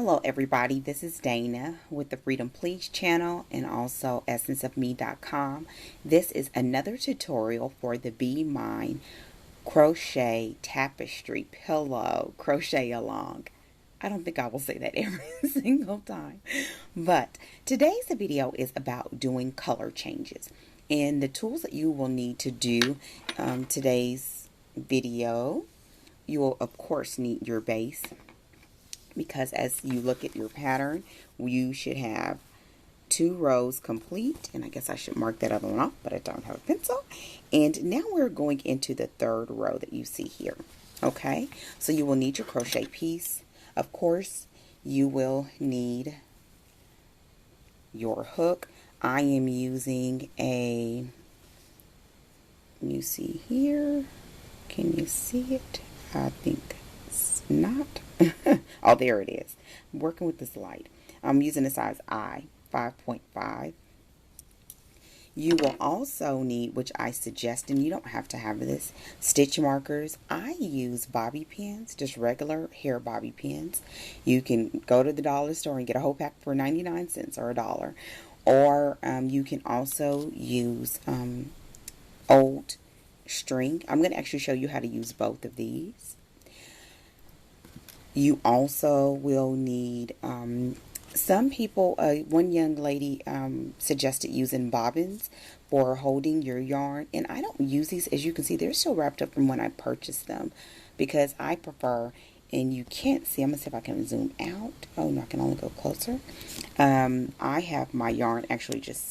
Hello everybody, this is Dana with the Freedom Please channel and also essenceofme.com. This is another tutorial for the Be Mine crochet tapestry pillow crochet-along. I don't think I will say that every single time, but today's video is about doing color changes, and the tools that you will need to do today's video. You will of course need your base, because as you look at your pattern, you should have 2 rows complete, and I guess I should mark that other one off, but I don't have a pencil. And now we're going into the 3rd row that you see here. Okay, so you will need your crochet piece. Of course, you will need your hook. I am using a, you see here, can you see it? I think it's not. Oh, there it is. I'm working with this light. I'm using a size I, 5.5. You will also need, which I suggest, and you don't have to have this, stitch markers. I use bobby pins, just regular hair bobby pins. You can go to the dollar store and get a whole pack for 99 cents or $1. Or you can also use old string. I'm going to actually show you how to use both of these. You also will need, some people, one young lady suggested using bobbins for holding your yarn, and I don't use these. As you can see, they're still wrapped up from when I purchased them, because I prefer, and you can't see, I'm going to see if I can zoom out. Oh no, I can only go closer. I have my yarn actually just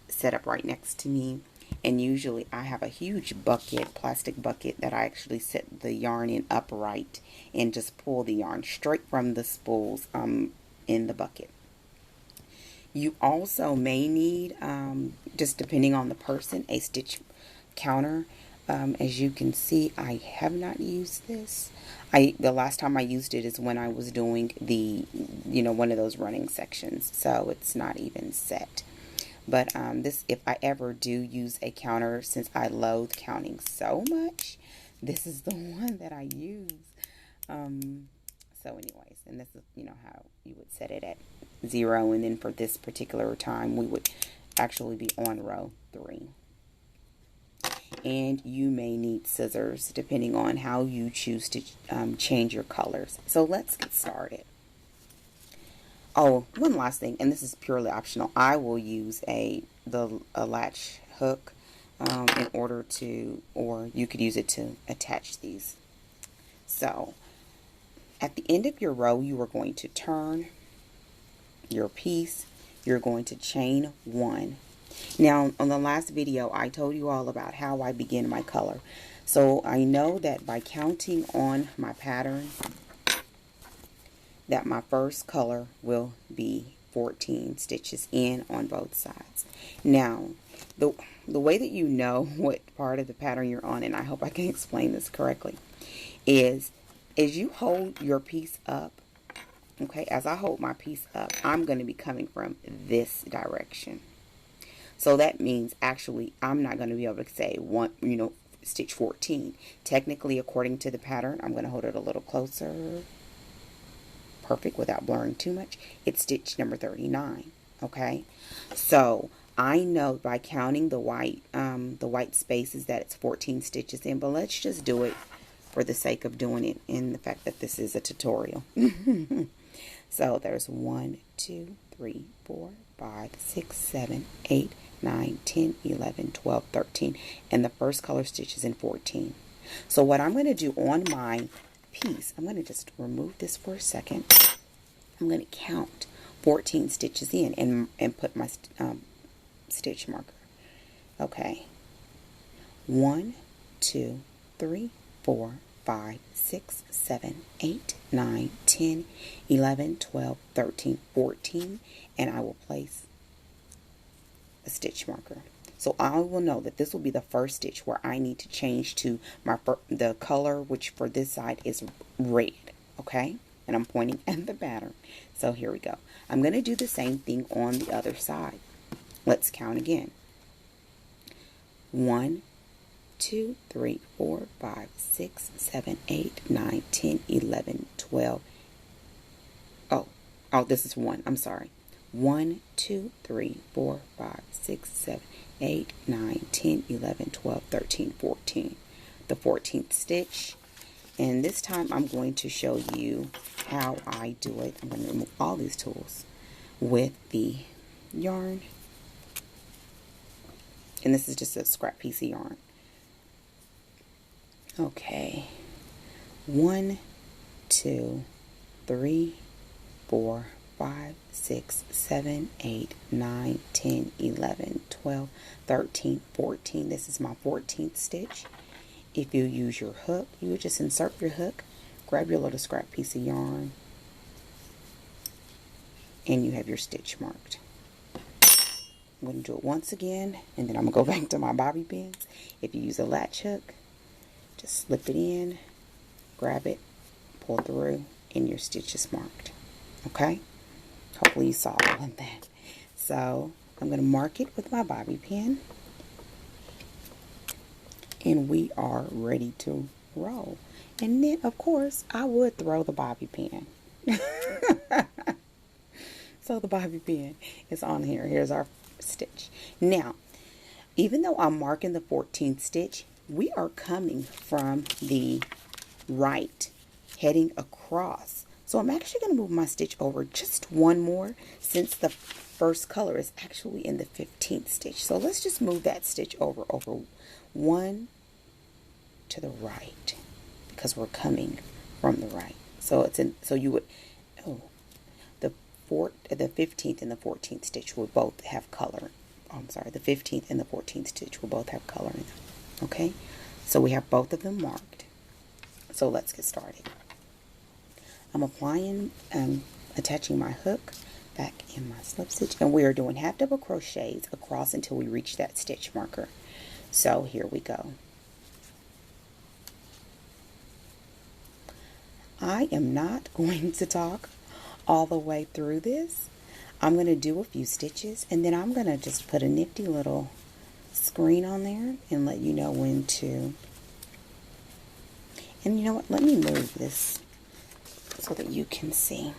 set up right next to me. And usually I have a huge bucket, plastic bucket, that I actually set the yarn in upright and just pull the yarn straight from the spools in the bucket. You also may need, just depending on the person, a stitch counter. As you can see, I have not used this. The last time I used it is when I was doing the, one of those running sections, so it's not even set. But this, if I ever do use a counter, since I loathe counting so much, this is the one that I use. So anyways, and this is, how you would set it at 0. And then for this particular time, we would actually be on row 3. And you may need scissors, depending on how you choose to change your colors. So let's get started. Oh, one last thing, and this is purely optional. I will use a latch hook in order to, or you could use it to attach these. So, at the end of your row, you are going to turn your piece. You're going to chain 1. Now, on the last video, I told you all about how I begin my color. So, I know that by counting on my pattern, that my first color will be 14 stitches in on both sides. Now, the way that you know what part of the pattern you're on, and I hope I can explain this correctly, is as you hold your piece up, okay, as I hold my piece up, I'm going to be coming from this direction. So that means actually I'm not going to be able to say stitch 14. Technically, according to the pattern, I'm going to hold it a little closer. Perfect, without blurring too much. It's stitch number 39. Okay, so I know by counting the white spaces that it's 14 stitches in, but let's just do it for the sake of doing it in the fact that this is a tutorial. So there's 1, 2, 3, 4, 5, 6, 7, 8, 9, 10, 11, 12, 13, and the first color stitch is in 14. So what I'm going to do on my piece, I'm going to just remove this for a second. I'm going to count 14 stitches in and put my stitch marker. Okay, 1, 2, 3, 4, 5, 6, 7, 8, 9, 10, 11, 12, 13, 14, and I will place a stitch marker. So I will know that this will be the first stitch where I need to change to the color, which for this side is red. Okay, and I'm pointing at the pattern. So here we go. I'm going to do the same thing on the other side. Let's count again. 1, 2, 3, 4, 5, 6, 7, 8, 9, 10, 11, 12, Oh, this is 1. I'm sorry. 1, 2, 3, 4, 5, 6, 7, 8, 9, 10, 11, 12, 13, 14. The 14th stitch. And this time I'm going to show you how I do it. I'm going to remove all these tools with the yarn. And this is just a scrap piece of yarn. Okay. 1, 2, 3, 4, 5, 6, 7, 8, 9, 10, 11, 12, 13, 14. This is my 14th stitch. If you use your hook, you would just insert your hook, grab your little scrap piece of yarn, and you have your stitch marked. I'm going to do it once again, and then I'm going to go back to my bobby pins. If you use a latch hook, just slip it in, grab it, pull through, and your stitch is marked. Okay? Hopefully you saw all of that. So I'm going to mark it with my bobby pin. And we are ready to roll. And then, of course, I would throw the bobby pin. So the bobby pin is on here. Here's our stitch. Now, even though I'm marking the 14th stitch, we are coming from the right, heading across. So I'm actually going to move my stitch over just one more, since the first color is actually in the 15th stitch. So let's just move that stitch over one to the right, because we're coming from the right. So it's in, so you would, the 15th and the 14th stitch will both have color. Oh, I'm sorry, the 15th and the 14th stitch will both have color in them. Okay, so we have both of them marked. So let's get started. I'm applying, attaching my hook back in my slip stitch, and we are doing half double crochets across until we reach that stitch marker. So here we go. I am not going to talk all the way through this. I'm going to do a few stitches, and then I'm going to just put a nifty little screen on there and let you know when to. And you know what? Let me move this so that you can see.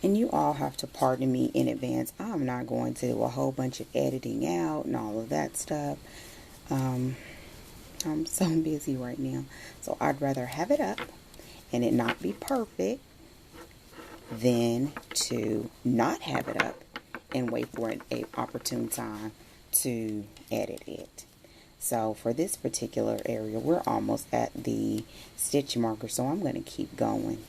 And you all have to pardon me in advance. I'm not going to do a whole bunch of editing out and all of that stuff. I'm so busy right now. So I'd rather have it up and it not be perfect than to not have it up and wait for an opportune time to edit it. So for this particular area, we're almost at the stitch marker, so I'm going to keep going.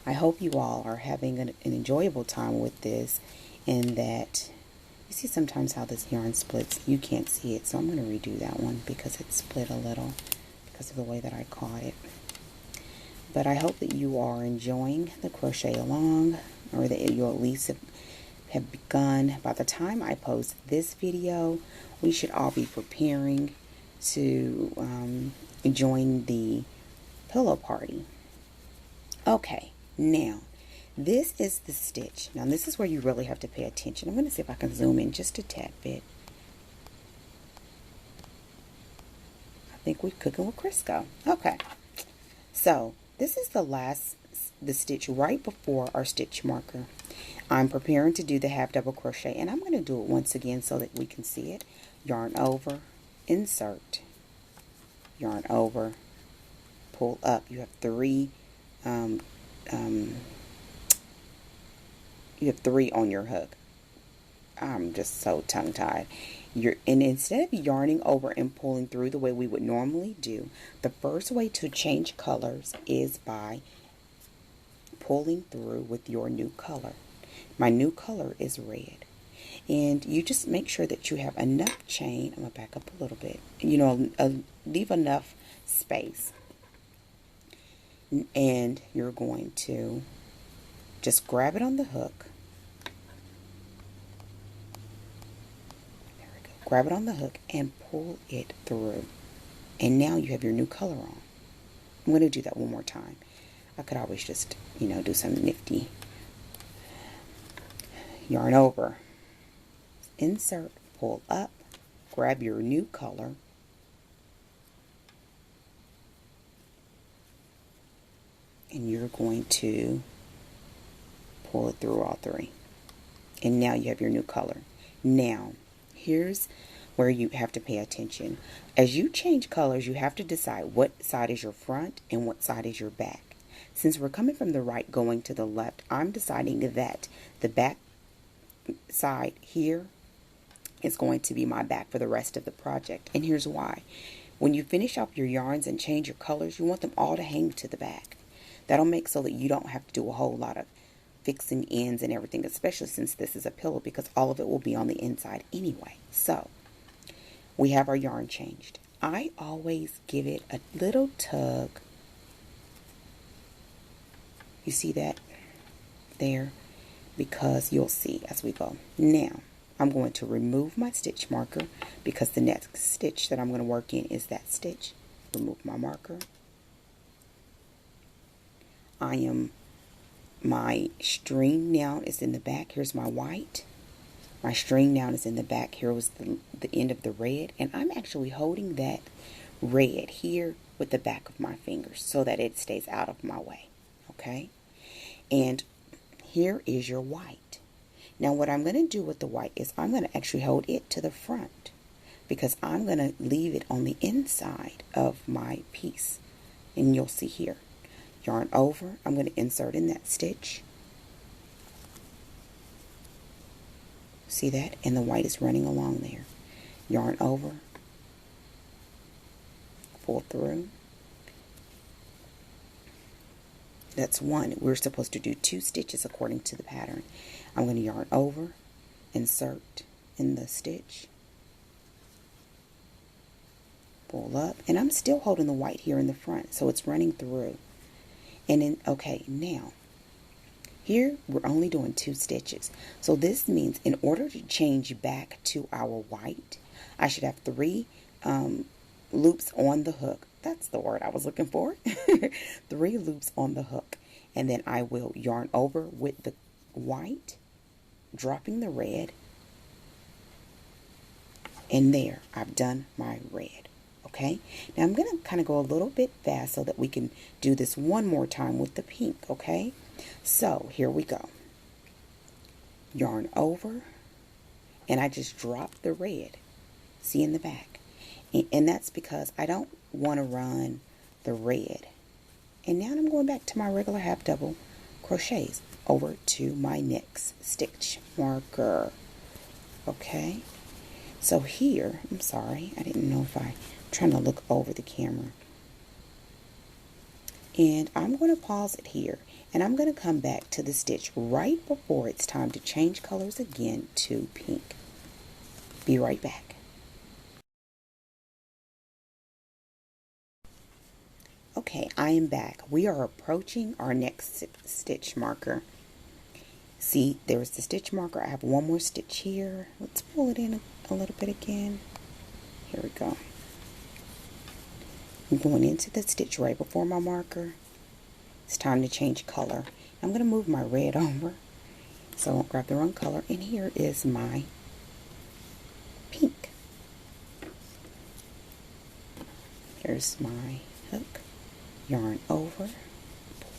I hope you all are having an enjoyable time with this, and that you see sometimes how this yarn splits. You can't see it, so I'm going to redo that one because it split a little because of the way that I caught it. But I hope that you are enjoying the Crochet-A-Long, or that you at least have begun. By the time I post this video, we should all be preparing to join the pillow party. Okay, now this is the stitch. Now this is where you really have to pay attention. I'm going to see if I can zoom in just a tad bit. I think we're cooking with Crisco. Okay, so this is the stitch right before our stitch marker. I'm preparing to do the half double crochet, and I'm going to do it once again so that we can see it. Yarn over, insert, yarn over, pull up. You have three on your hook. I'm just so tongue-tied. And instead of yarning over and pulling through the way we would normally do, the first way to change colors is by pulling through with your new color. My new color is red. And you just make sure that you have enough chain. I'm going to back up a little bit. You know, leave enough space. And you're going to just grab it on the hook. There we go. Grab it on the hook and pull it through. And now you have your new color on. I'm going to do that one more time. I could always just, you know, do some nifty. Yarn over, insert, pull up, grab your new color, and you're going to pull it through all three. And now you have your new color. Now, here's where you have to pay attention. As you change colors, you have to decide what side is your front and what side is your back. Since we're coming from the right going to the left, I'm deciding that the back side here is going to be my back for the rest of the project. And here's why. When you finish off your yarns and change your colors, you want them all to hang to the back. That'll make so that you don't have to do a whole lot of fixing ends and everything, especially since this is a pillow, because all of it will be on the inside anyway. So we have our yarn changed. I always give it a little tug. You see that there? Because you'll see as we go. Now I'm going to remove my stitch marker because the next stitch that I'm going to work in is that stitch. Remove my marker. My string now is in the back. Here's my white. My string now is in the back. Here was the end of the red. And I'm actually holding that red here with the back of my fingers so that it stays out of my way. Okay? And here is your white. Now what I'm going to do with the white is I'm going to actually hold it to the front because I'm going to leave it on the inside of my piece. And you'll see here. Yarn over, I'm going to insert in that stitch. See that? And the white is running along there. Yarn over, pull through. That's one. We're supposed to do 2 stitches according to the pattern. I'm going to yarn over, insert in the stitch, pull up, and I'm still holding the white here in the front, so it's running through. And then, okay, now, here we're only doing 2 stitches. So this means in order to change back to our white, I should have 3 loops on the hook. That's the word I was looking for. 3 loops on the hook. And then I will yarn over with the white, dropping the red. And there, I've done my red. Okay, now I'm going to kind of go a little bit fast so that we can do this one more time with the pink, okay? So here we go. Yarn over, and I just dropped the red, see in the back. And that's because I don't want to run the red. And now I'm going back to my regular half double crochets over to my next stitch marker, okay? So here, I'm sorry, I didn't know if trying to look over the camera. And I'm going to pause it here. And I'm going to come back to the stitch right before it's time to change colors again to pink. Be right back. Okay, I am back. We are approaching our next stitch marker. See, there's the stitch marker. I have one more stitch here. Let's pull it in a little bit again. Here we go. I'm going into the stitch right before my marker. It's time to change color. I'm going to move my red over so I won't grab the wrong color. And here is my pink. Here's my hook. Yarn over.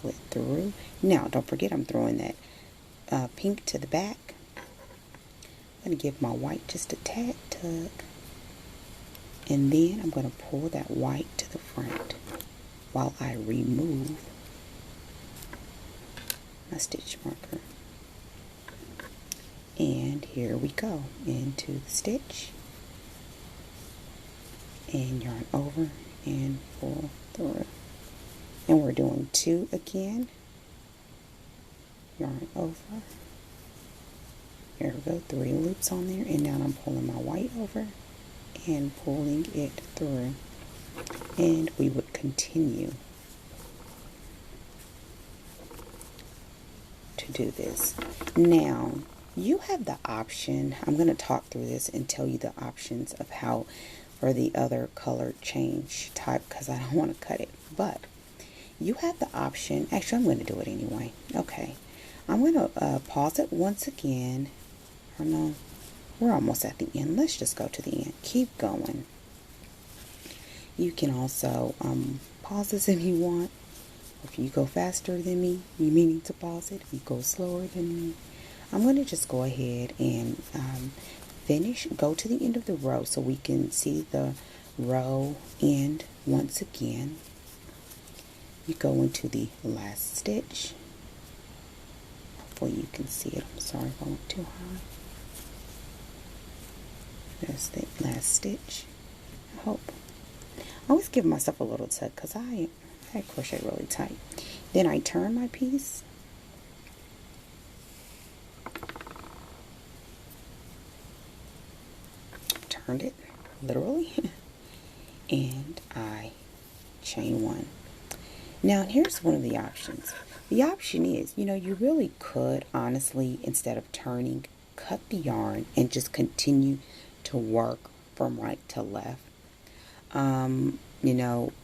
Pull it through. Now, don't forget I'm throwing that pink to the back. I'm going to give my white just a tad tug. And then I'm going to pull that white to the front while I remove my stitch marker. And here we go into the stitch. And yarn over and pull through. And we're doing 2 again. Yarn over. Here we go, 3 loops on there. And now I'm pulling my white over and pulling it through, and we would continue to do this. Now you have the option, I'm going to talk through this and tell you the options of how for the other color change type because I don't want to cut it, but you have the option, actually I'm going to do it anyway. Okay, I'm going to pause it once again. Or no, we're almost at the end. Let's just go to the end. Keep going. You can also pause this if you want. If you go faster than me, you meaning to pause it. If you go slower than me, I'm going to just go ahead and go to the end of the row so we can see the row end once again. You go into the last stitch. Hopefully you can see it. I'm sorry if I went too high. That's the last stitch. I hope. I always give myself a little tug because I crochet really tight. Then I turn my piece. Turned it, literally. And I chain one. Now here's one of the options. The option is, you really could honestly, instead of turning, cut the yarn and just continue to work from right to left.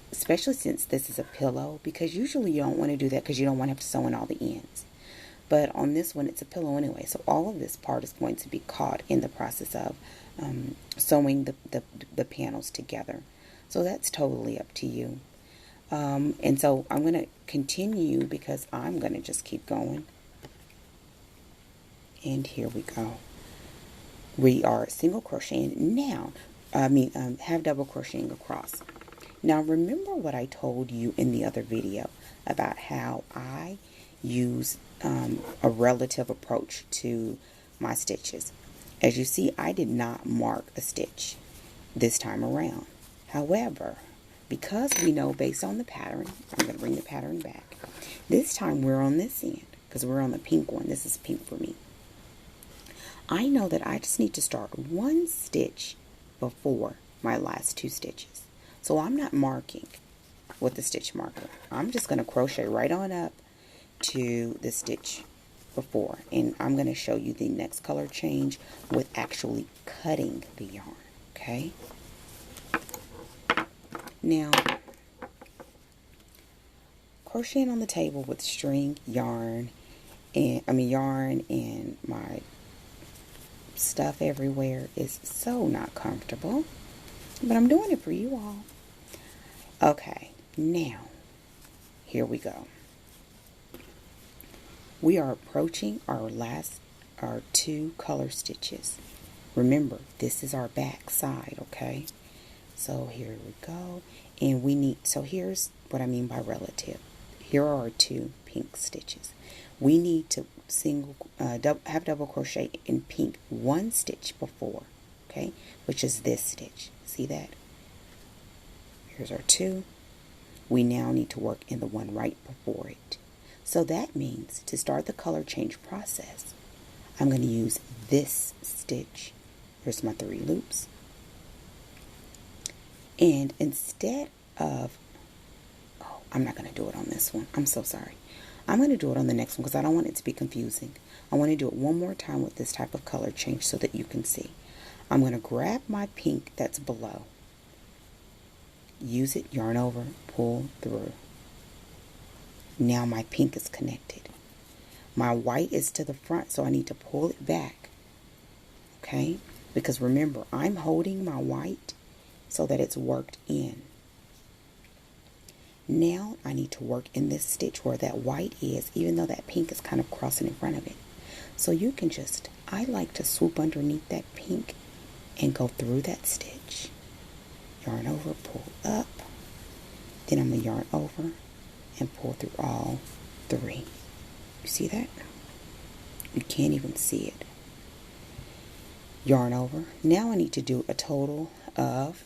Especially since this is a pillow, because usually you don't want to do that because you don't want to have to sew in all the ends. But on this one, it's a pillow anyway, so all of this part is going to be caught in the process of sewing the panels together. So that's totally up to you. And so I'm going to continue because I'm going to just keep going. And here we go. We are single crocheting now. Have double crocheting across. Now remember what I told you in the other video about how I use a relative approach to my stitches. As you see, I did not mark a stitch this time around. However, because we know based on the pattern, I'm going to bring the pattern back. This time we're on this end because we're on the pink one. This is pink for me. I know that I just need to start one stitch before my last two stitches. So I'm not marking with the stitch marker. I'm just going to crochet right on up to the stitch before. And I'm going to show you the next color change with actually cutting the yarn. Okay? Now, crocheting on the table with string, yarn, and my stuff everywhere is so not comfortable. But I'm doing it for you all. Okay, now, here we go. We are approaching our two color stitches. Remember, this is our back side, okay? So here we go. And so here's what I mean by relative. Here are our two pink stitches. We need to have double crochet in pink one stitch before, okay? Which is this stitch. See that? Here's our two. We now need to work in the one right before it. So that means to start the color change process, I'm going to use this stitch. Here's my 3 loops. And instead of, I'm not going to do it on this one. I'm so sorry. I'm going to do it on the next one because I don't want it to be confusing. I want to do it one more time with this type of color change so that you can see. I'm going to grab my pink that's below. Use it, yarn over, pull through. Now my pink is connected. My white is to the front, so I need to pull it back. Okay? Because remember, I'm holding my white so that it's worked in. Now I need to work in this stitch where that white is, even though that pink is kind of crossing in front of it. So you can I like to swoop underneath that pink and go through that stitch. Yarn over, pull up. Then I'm going to yarn over and pull through all 3. You see that? You can't even see it. Yarn over. Now I need to do a total of,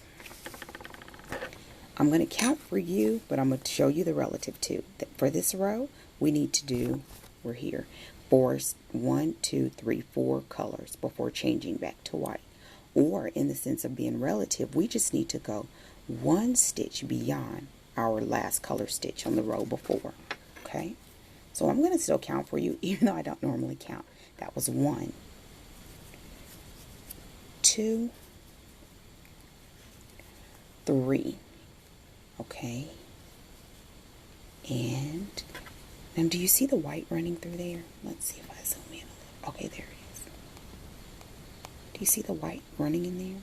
I'm going to count for you, but I'm going to show you the relative too. For this row, we need to do, we're here, 4 colors before changing back to white. Or in the sense of being relative, we just need to go 1 stitch beyond our last color stitch on the row before. Okay? So I'm going to still count for you, even though I don't normally count. That was 1, 2, 3. Okay? And now, do you see the white running through there? Let's see if I zoom in a little. Okay, there it is. Do you see the white running in there?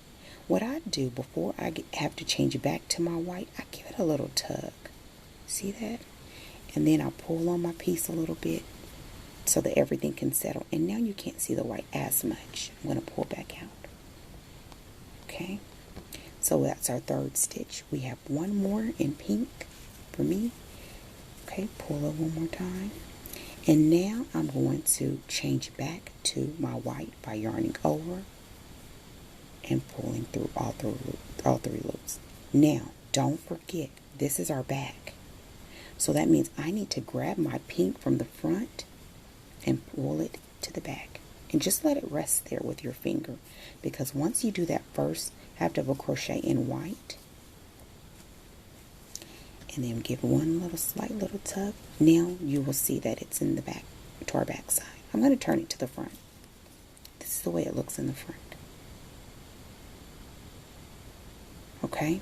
What I do before I have to change it back to my white, I give it a little tug. See that? And then I'll pull on my piece a little bit so that everything can settle. And now you can't see the white as much. I'm going to pull back out. Okay, so that's our third stitch. We have one more in pink for me. Okay, pull it one more time. And now I'm going to change back to my white by yarning over and pulling through all three loops. Now, don't forget, this is our back. So that means I need to grab my pink from the front and pull it to the back. And just let it rest there with your finger. Because once you do that first half double crochet in white, and then give one little slight little tug, now you will see that it's in the back, to our back side. I'm going to turn it to the front. This is the way it looks in the front. Okay?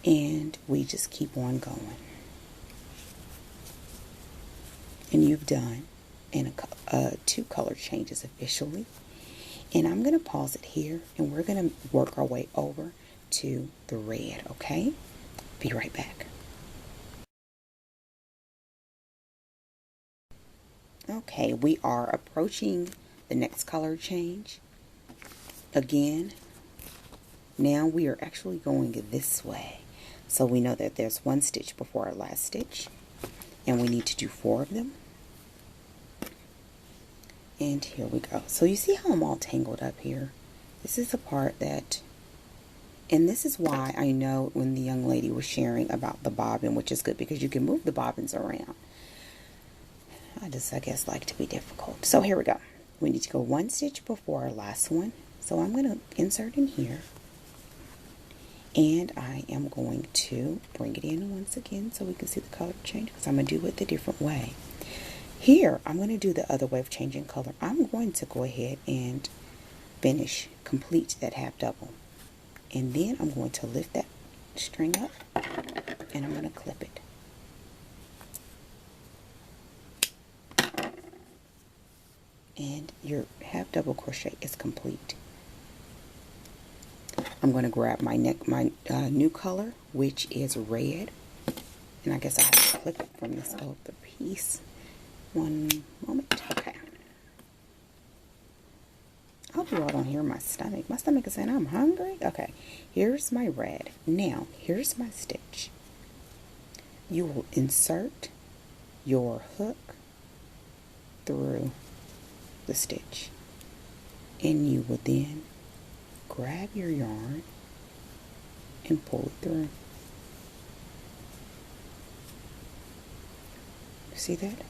And we just keep on going. And you've done two color changes officially. And I'm going to pause it here, and we're going to work our way over to the red, okay? Be right back. Okay, we are approaching the next color change. Again, now we are actually going this way. So we know that there's one stitch before our last stitch, and we need to do 4 of them. And here we go. So you see how I'm all tangled up here? This is the part that, and this is why I know when the young lady was sharing about the bobbin, which is good because you can move the bobbins around. I guess, like to be difficult. So here we go. We need to go 1 stitch before our last one. So I'm going to insert in here. And I am going to bring it in once again so we can see the color change, because I'm going to do it the different way. Here, I'm going to do the other way of changing color. I'm going to go ahead and complete that half double. And then I'm going to lift that string up and I'm going to clip it. And your half double crochet is complete. I'm going to grab my new color, which is red. And I guess I have to clip it from this other piece. One moment. Okay. I hope you all don't hear my stomach. My stomach is saying I'm hungry. Okay. Here's my red. Now, here's my stitch. You will insert your hook through the stitch. And you will then grab your yarn and pull it through. See that?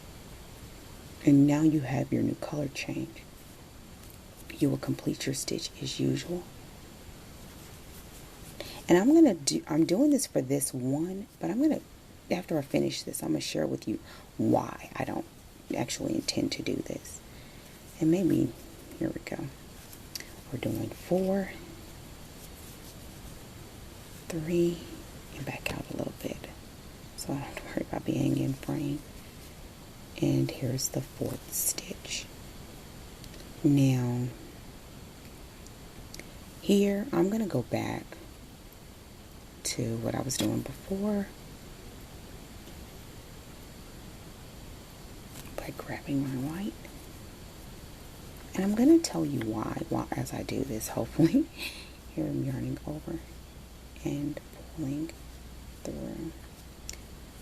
And now you have your new color change. You will complete your stitch as usual. And I'm doing this for this one, but after I finish this, I'm going to share with you why I don't actually intend to do this. And maybe, here we go. We're doing 4, 3, and back out a little bit. So I don't have to worry about being in frame. And here's the 4th stitch. Now, here I'm going to go back to what I was doing before by grabbing my white. And I'm going to tell you why as I do this, hopefully. Here I'm yarning over and pulling through.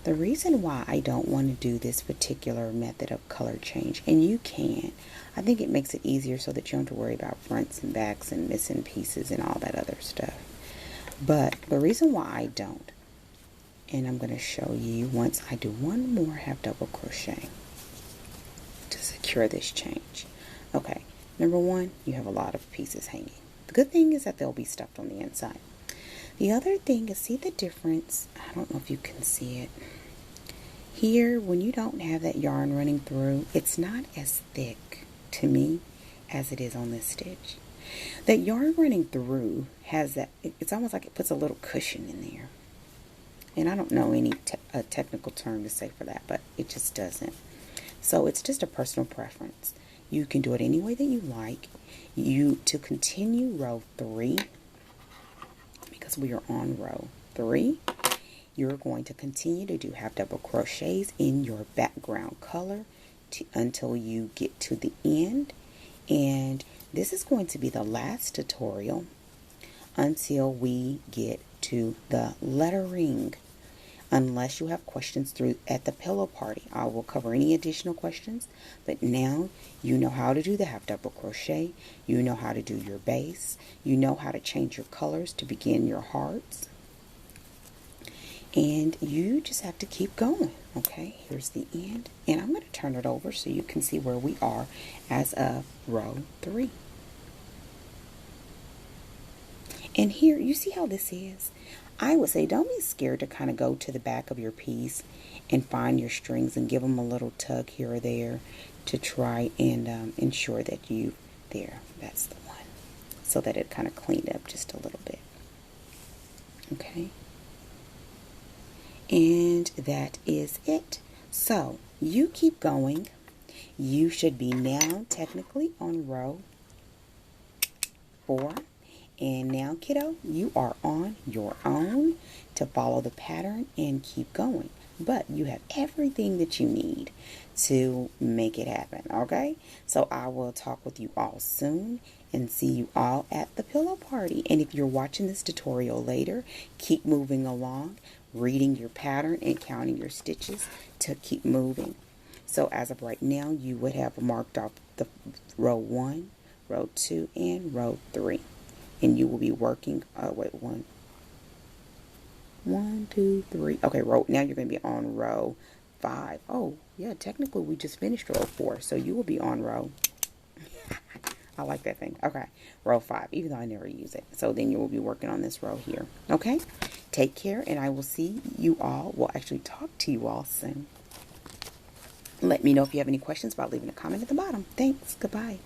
The reason why I don't want to do this particular method of color change, and you can, I think it makes it easier so that you don't have to worry about fronts and backs and missing pieces and all that other stuff. But the reason why I don't, and I'm going to show you once I do one more half double crochet to secure this change. Okay, number 1, you have a lot of pieces hanging. The good thing is that they'll be stuffed on the inside. The other thing is, see the difference? I don't know if you can see it. Here, when you don't have that yarn running through, it's not as thick to me as it is on this stitch. That yarn running through has that, it's almost like it puts a little cushion in there. And I don't know any technical term to say for that, but it just doesn't. So it's just a personal preference. You can do it any way that you like. To continue row 3, because we are on row 3, you're going to continue to do half double crochets in your background color until you get to the end. And this is going to be the last tutorial until we get to the lettering. Unless you have questions at the pillow party, I will cover any additional questions. But now you know how to do the half double crochet, you know how to do your base, you know how to change your colors to begin your hearts, and you just have to keep going. Okay, here's the end, and I'm going to turn it over so you can see where we are as of row 3. And here, you see how this is? I would say don't be scared to kind of go to the back of your piece and find your strings and give them a little tug here or there to try and ensure that that's the one, so that it kind of cleaned up just a little bit. Okay. And that is it. So you keep going. You should be now technically on row 4. And now, kiddo, you are on your own to follow the pattern and keep going. But you have everything that you need to make it happen, okay? So I will talk with you all soon and see you all at the pillow party. And if you're watching this tutorial later, keep moving along, reading your pattern and counting your stitches to keep moving. So as of right now, you would have marked off the row 1, row 2, and row 3. And you will be working, wait, 1, 2, 3. Okay, now you're going to be on row 5. Oh, yeah, technically we just finished row 4. So you will be on row, I like that thing. Okay, row 5, even though I never use it. So then you will be working on this row here. Okay, take care, and I will see you all, well, actually talk to you all soon. Let me know if you have any questions by leaving a comment at the bottom. Thanks. Goodbye.